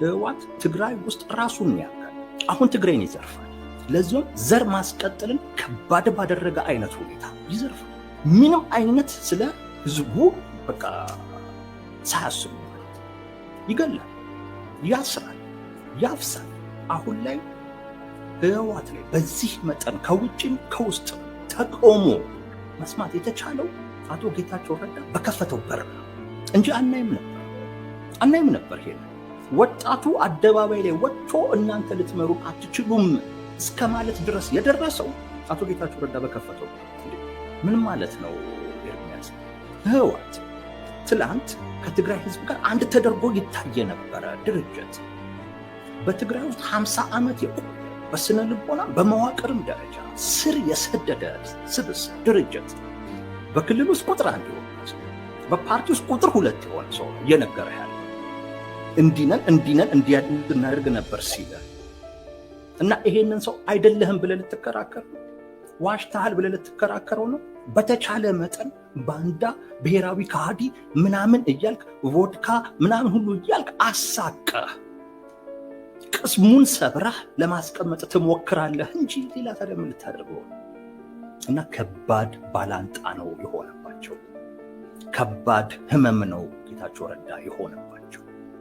ህወሓት ትግራይ ውስጥ ራሱን ያውቃል። አሁን ትግራይን ይዘርፋል። ለዚሁም ዘር ማስቀጠልን ከባድ ባደረገ አይነት ሁኔታ ይዘርፋል። ምንም አይነት ስለ ህዝቡ በቃ ሳያስቡ ይገላል፣ ያስራል፣ ያፍሳል። አሁን ላይ ህወሓት ላይ በዚህ መጠን ከውጭም ከውስጥ ተቃውሞ መስማት የተቻለው አቶ ጌታቸው ረዳ በከፈተው በር ነው እንጂ አናይም ነበር። ይሄ ወጣቱ አደባባይ ላይ ወጥቶ እናንተ ልትመሩ አትችሉም እስከ ማለት ድረስ የደረሰው አቶ ጌታቸው ረዳ በከፈተው ምን ማለት ነው? ኤርሚያስ ህወሓት ትላንት ከትግራይ ህዝብ ጋር አንድ ተደርጎ ይታይ የነበረ ድርጅት በትግራይ ውስጥ 50 ዓመት የቆየ በስነ ልቦና በመዋቅርም ደረጃ ስር የሰደደ ስብስብ ድርጅት በክልል ውስጥ ቁጥር 1 የሆነ ሰው በፓርቲ ውስጥ ቁጥር 2 የሆነ ሰው እየነገረ ያለ እንዲነን እንዲያድርግ ነበር ሲለ እና ይሄንን ሰው አይደለህም ብለህ ልትከራከር ነው? ዋሽታል ብለህ ልትከራከረው ነው? በተቻለ መጠን ባንዳ ብሔራዊ ከሃዲ ምናምን እያልክ ቮድካ ምናምን ሁሉ እያልክ አሳቀህ ቅስሙን ሰብረህ ለማስቀመጥ ትሞክራለህ እንጂ ሌላ ታዲያ ምን ልታደርገው? እና ከባድ ባላንጣ ነው የሆነባቸው። ከባድ ህመም ነው ጌታቸው ረዳ የሆነባቸው።